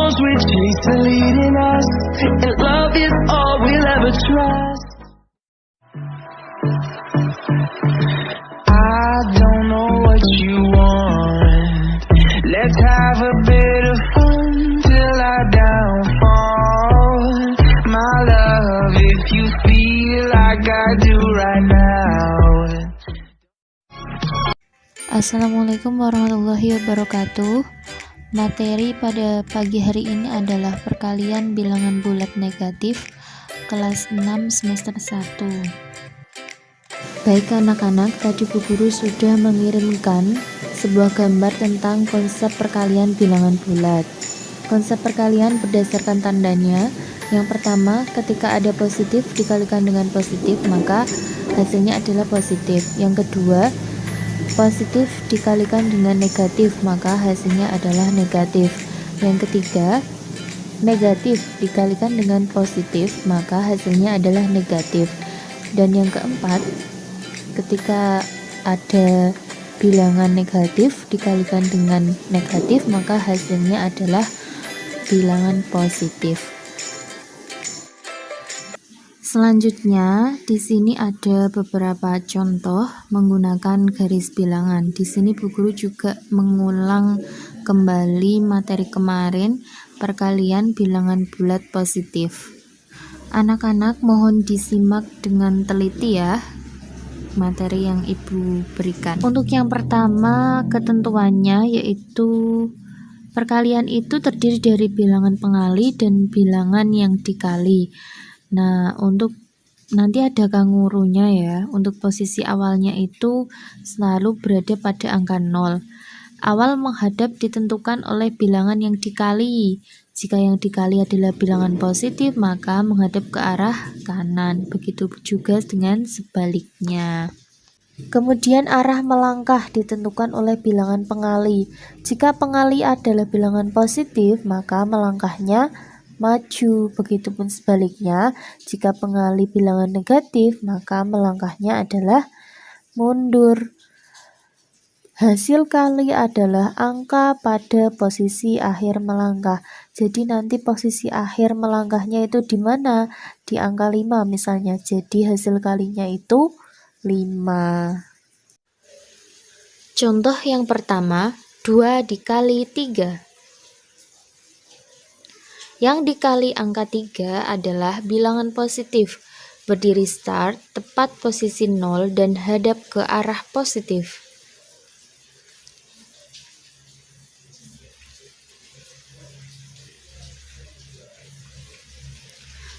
storms we chase are leading us, and love is all we'll ever trust. I don't know what you want. Let's have a bit of fun till I downfall. My love, if you feel like I do right now. Assalamualaikum warahmatullahi wabarakatuh. Materi pada pagi hari ini adalah perkalian bilangan bulat negatif kelas 6 semester 1. Baik anak-anak, tadi Bu Guru sudah mengirimkan sebuah gambar tentang konsep perkalian bilangan bulat. Konsep perkalian berdasarkan tandanya. Yang pertama, ketika ada positif dikalikan dengan positif, maka hasilnya adalah positif. Yang kedua, positif dikalikan dengan negatif, maka hasilnya adalah negatif. Yang ketiga, negatif dikalikan dengan positif, maka hasilnya adalah negatif. Dan yang keempat, ketika ada bilangan negatif dikalikan dengan negatif, maka hasilnya adalah bilangan positif. Selanjutnya, di sini ada beberapa contoh menggunakan garis bilangan. Di sini Bu Guru juga mengulang kembali materi kemarin, perkalian bilangan bulat positif. Anak-anak mohon disimak dengan teliti ya materi yang Ibu berikan. Untuk yang pertama, ketentuannya yaitu perkalian itu terdiri dari bilangan pengali dan bilangan yang dikali. Nah, untuk nanti ada kangurunya ya. Untuk posisi awalnya itu selalu berada pada angka 0. Awal menghadap ditentukan oleh bilangan yang dikali. Jika yang dikali adalah bilangan positif, maka menghadap ke arah kanan. Begitu juga dengan sebaliknya. Kemudian arah melangkah ditentukan oleh bilangan pengali. Jika pengali adalah bilangan positif, maka melangkahnya maju. Begitupun sebaliknya, jika pengali bilangan negatif, maka melangkahnya adalah mundur. Hasil kali adalah angka pada posisi akhir melangkah. Jadi nanti posisi akhir melangkahnya itu di mana? Di angka 5 misalnya. Jadi hasil kalinya itu 5. Contoh yang pertama, 2 dikali 3. Yang dikali angka 3 adalah bilangan positif. Berdiri start, tepat posisi 0 dan hadap ke arah positif.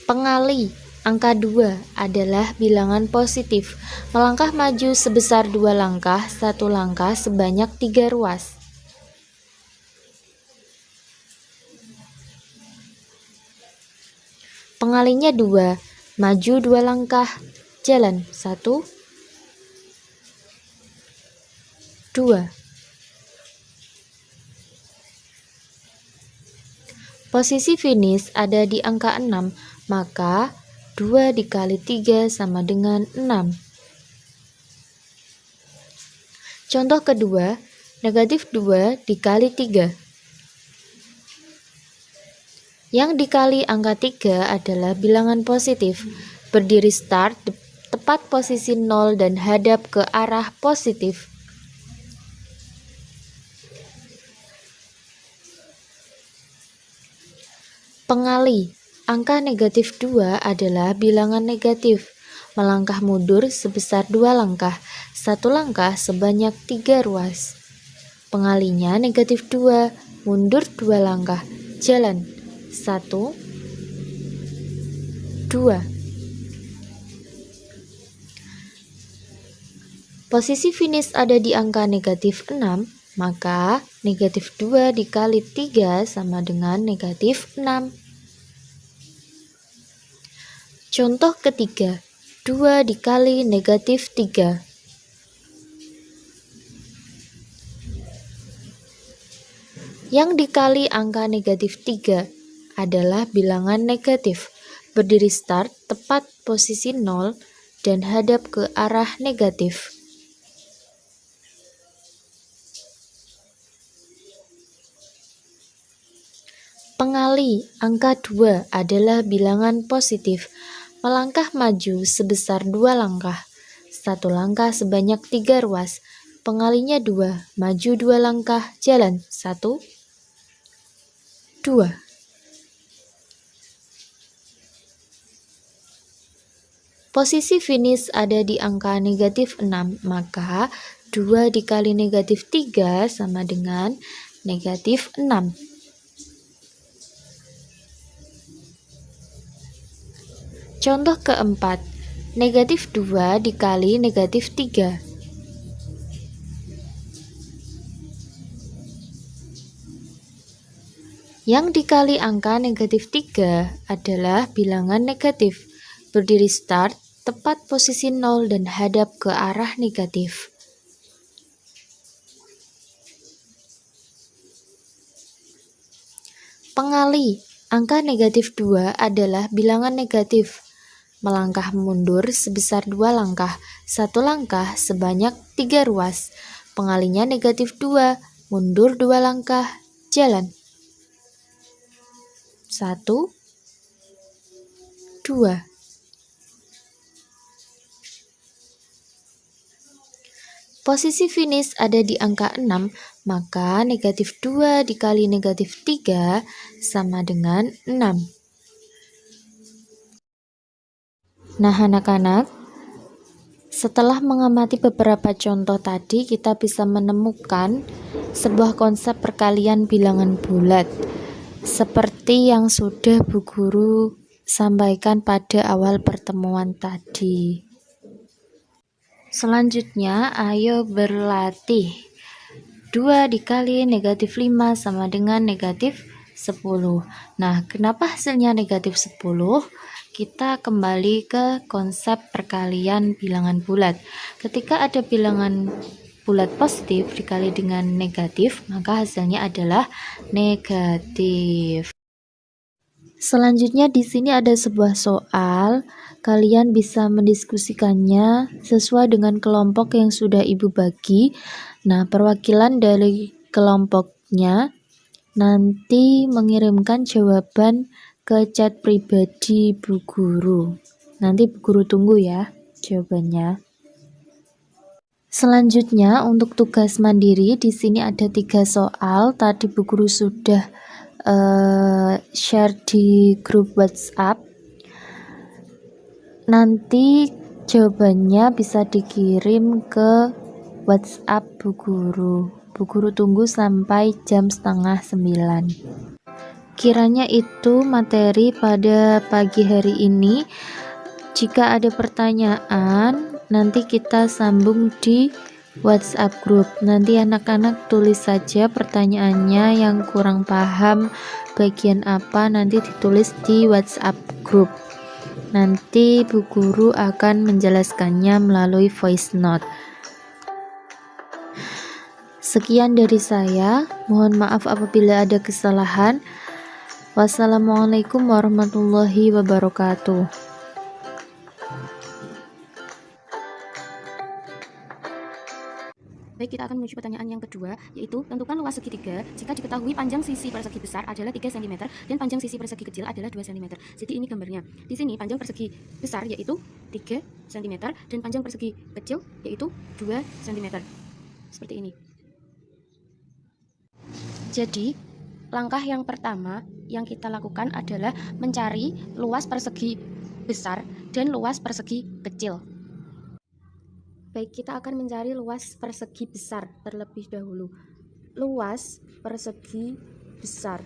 Pengali angka 2 adalah bilangan positif. Melangkah maju sebesar 2 langkah, 1 langkah sebanyak 3 ruas. Pengalinya 2, maju 2 langkah, jalan 1, 2. Posisi finish ada di angka 6, maka 2 dikali 3 sama dengan 6. Contoh kedua, negatif 2 dikali 3. Yang dikali angka 3 adalah bilangan positif. Berdiri start, tepat posisi 0 dan hadap ke arah positif. Pengali angka negatif 2 adalah bilangan negatif. Melangkah mundur sebesar 2 langkah, 1 langkah sebanyak 3 ruas. Pengalinya negatif 2, mundur 2 langkah, jalan 1, 2. Posisi finish ada di angka negatif 6, maka negatif 2 dikali 3 sama dengan negatif 6. Contoh ketiga, 2 dikali negatif 3. Yang dikali angka negatif 3 adalah bilangan negatif. Berdiri start, tepat posisi 0 dan hadap ke arah negatif. Pengali angka 2 adalah bilangan positif. Melangkah maju sebesar 2 langkah. 1 langkah sebanyak 3 ruas. Pengalinya 2, maju 2 langkah, jalan 1, 2. Posisi finish ada di angka negatif 6, maka 2 dikali negatif 3 sama dengan negatif 6. Contoh keempat, negatif 2 dikali negatif 3. Yang dikali angka negatif 3 adalah bilangan negatif. Berdiri start, tepat posisi 0 dan hadap ke arah negatif. Pengali angka negatif 2 adalah bilangan negatif. Melangkah mundur sebesar 2 langkah, 1 langkah sebanyak 3 ruas. Pengalinya negatif 2, mundur 2 langkah, jalan 1, 2. Posisi finish ada di angka 6, maka negatif 2 dikali negatif 3 sama dengan 6. Nah anak-anak, setelah mengamati beberapa contoh tadi, kita bisa menemukan sebuah konsep perkalian bilangan bulat seperti yang sudah Bu Guru sampaikan pada awal pertemuan tadi. Selanjutnya, ayo berlatih. 2 dikali negatif 5 sama dengan negatif 10. Nah, kenapa hasilnya negatif 10? Kita kembali ke konsep perkalian bilangan bulat. Ketika ada bilangan bulat positif dikali dengan negatif, maka hasilnya adalah negatif. Selanjutnya di sini ada sebuah soal. Kalian bisa mendiskusikannya sesuai dengan kelompok yang sudah Ibu bagi. Nah, perwakilan dari kelompoknya nanti mengirimkan jawaban ke chat pribadi Bu Guru. Nanti Bu Guru tunggu ya jawabannya. Selanjutnya untuk tugas mandiri di sini ada 3 soal. Tadi Bu Guru sudah share di grup WhatsApp. Nanti jawabannya bisa dikirim ke WhatsApp Bu Guru. Bu Guru tunggu sampai jam 8:30. Kiranya itu materi pada pagi hari ini. Jika ada pertanyaan, nanti kita sambung di WhatsApp group. Nanti anak-anak tulis saja pertanyaannya, yang kurang paham bagian apa nanti ditulis di WhatsApp group. Nanti Bu Guru akan menjelaskannya melalui voice note. Sekian dari saya. Mohon maaf apabila ada kesalahan. Wassalamualaikum warahmatullahi wabarakatuh. Baik, kita akan menuju pertanyaan yang kedua, yaitu tentukan luas segitiga jika diketahui panjang sisi persegi besar adalah 3 cm dan panjang sisi persegi kecil adalah 2 cm. Jadi ini gambarnya. Di sini panjang persegi besar yaitu 3 cm dan panjang persegi kecil yaitu 2 cm. Seperti ini. Jadi, langkah yang pertama yang kita lakukan adalah mencari luas persegi besar dan luas persegi kecil. Baik, kita akan mencari luas persegi besar terlebih dahulu. Luas persegi besar.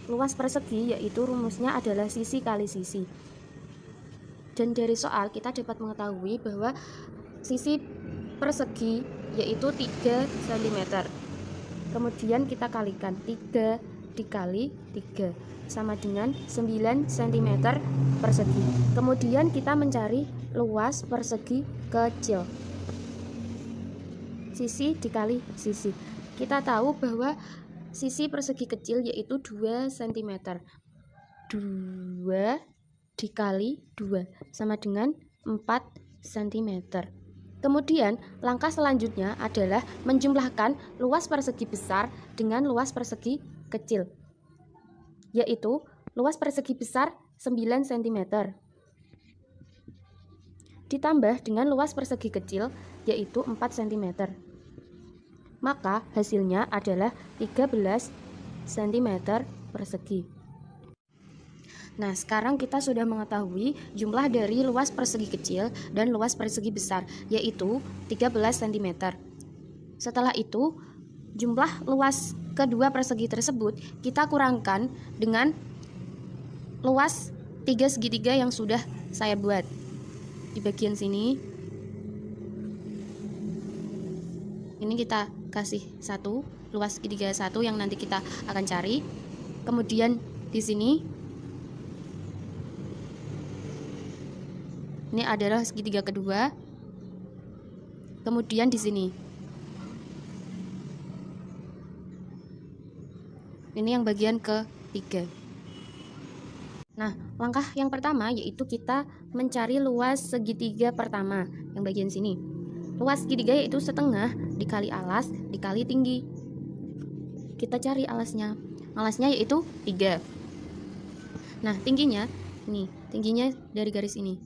Luas persegi yaitu rumusnya adalah sisi kali sisi. Dan dari soal kita dapat mengetahui bahwa sisi persegi yaitu 3 cm. Kemudian kita kalikan 3 dikali 3 sama dengan 9 cm persegi. Kemudian kita mencari luas persegi kecil. Sisi dikali sisi. Kita tahu bahwa sisi persegi kecil yaitu 2 cm. 2 dikali 2 sama dengan 4 cm. Kemudian langkah selanjutnya adalah menjumlahkan luas persegi besar dengan luas persegi kecil. yaitu luas persegi besar 9 cm. Ditambah dengan luas persegi kecil, yaitu 4 cm. Maka hasilnya adalah 13 cm persegi. Nah, sekarang kita sudah mengetahui jumlah dari luas persegi kecil dan luas persegi besar, yaitu 13 cm. Setelah itu, jumlah luas kedua persegi tersebut kita kurangkan dengan luas 3 segitiga yang sudah saya buat di bagian sini. Ini kita kasih 1 luas segitiga 1 yang nanti kita akan cari. Kemudian di sini ini adalah segitiga kedua. Kemudian di sini ini yang bagian ketiga. Nah, langkah yang pertama yaitu kita mencari luas segitiga pertama yang bagian sini. Luas segitiga yaitu setengah dikali alas dikali tinggi. Kita cari alasnya. Alasnya yaitu 3. Nah, tingginya nih, tingginya dari garis ini.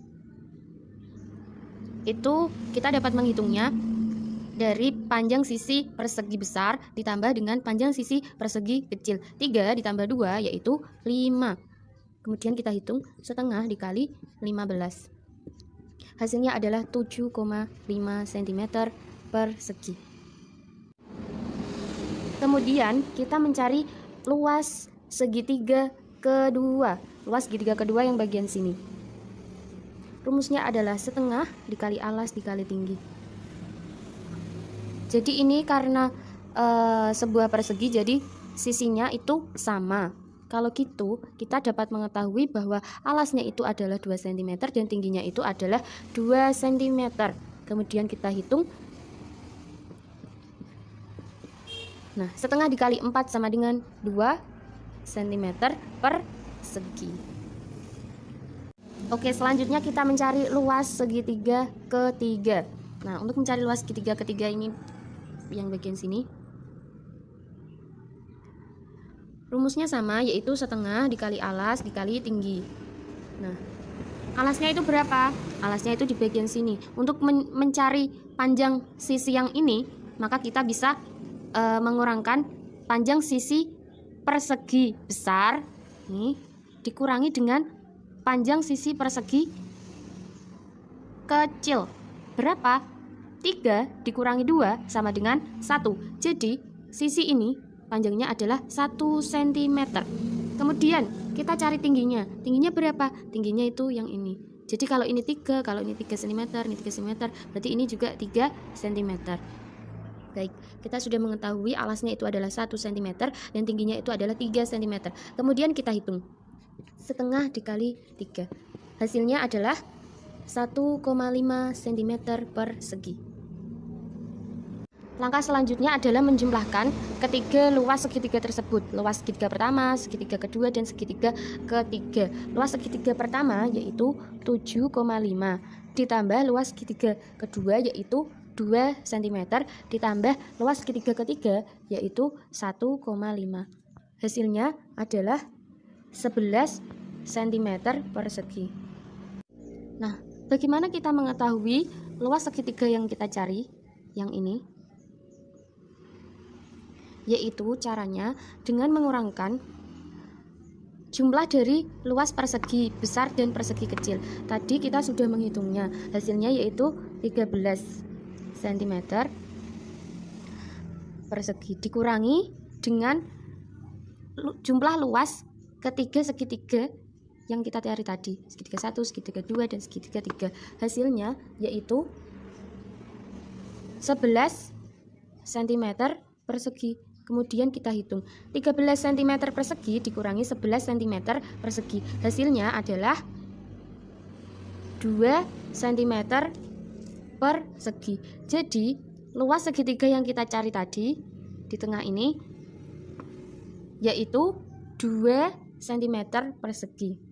Itu kita dapat menghitungnya dari panjang sisi persegi besar ditambah dengan panjang sisi persegi kecil. 3 ditambah 2 yaitu 5. Kemudian kita hitung setengah dikali 15. Hasilnya adalah 7,5 cm persegi. Kemudian kita mencari luas segitiga kedua. Luas segitiga kedua yang bagian sini. Rumusnya adalah setengah dikali alas dikali tinggi. Jadi ini karena sebuah persegi, jadi sisinya itu sama. Kalau gitu, kita dapat mengetahui bahwa alasnya itu adalah 2 cm dan tingginya itu adalah 2 cm. Kemudian kita hitung. Nah, setengah dikali 4 sama dengan 2 cm persegi. Oke, selanjutnya kita mencari luas segitiga ketiga. Nah, untuk mencari luas segitiga ketiga ini yang bagian sini, rumusnya sama, yaitu setengah dikali alas dikali tinggi. Nah, alasnya itu berapa? Alasnya itu di bagian sini. Untuk mencari panjang sisi yang ini, maka kita bisa mengurangkan panjang sisi persegi besar nih dikurangi dengan panjang sisi persegi kecil. Berapa? 3 dikurangi 2 sama dengan 1. Jadi sisi ini panjangnya adalah 1 cm. Kemudian kita cari tingginya. Tingginya berapa? Tingginya itu yang ini. Jadi kalau ini 3, kalau ini 3 cm, ini 3 cm, berarti ini juga 3 cm. Baik, kita sudah mengetahui alasnya itu adalah 1 cm dan tingginya itu adalah 3 cm. Kemudian kita hitung. Setengah dikali 3. Hasilnya adalah 1,5 cm persegi. Langkah selanjutnya adalah menjumlahkan ketiga luas segitiga tersebut. Luas segitiga pertama, segitiga kedua, dan segitiga ketiga. Luas segitiga pertama yaitu 7,5 ditambah luas segitiga kedua yaitu 2 cm ditambah luas segitiga ketiga yaitu 1,5. Hasilnya adalah 11 cm persegi. Nah, bagaimana kita mengetahui luas segitiga yang kita cari yang ini? Yaitu caranya dengan mengurangkan jumlah dari luas persegi besar dan persegi kecil. Tadi kita sudah menghitungnya, hasilnya yaitu 13 cm persegi dikurangi dengan jumlah luas ketiga segitiga yang kita cari tadi, segitiga 1, segitiga 2, dan segitiga 3. Hasilnya yaitu 11 cm persegi. Kemudian kita hitung 13 cm persegi dikurangi 11 cm persegi. Hasilnya adalah 2 cm persegi. Jadi luas segitiga yang kita cari tadi di tengah ini yaitu 2 cm persegi.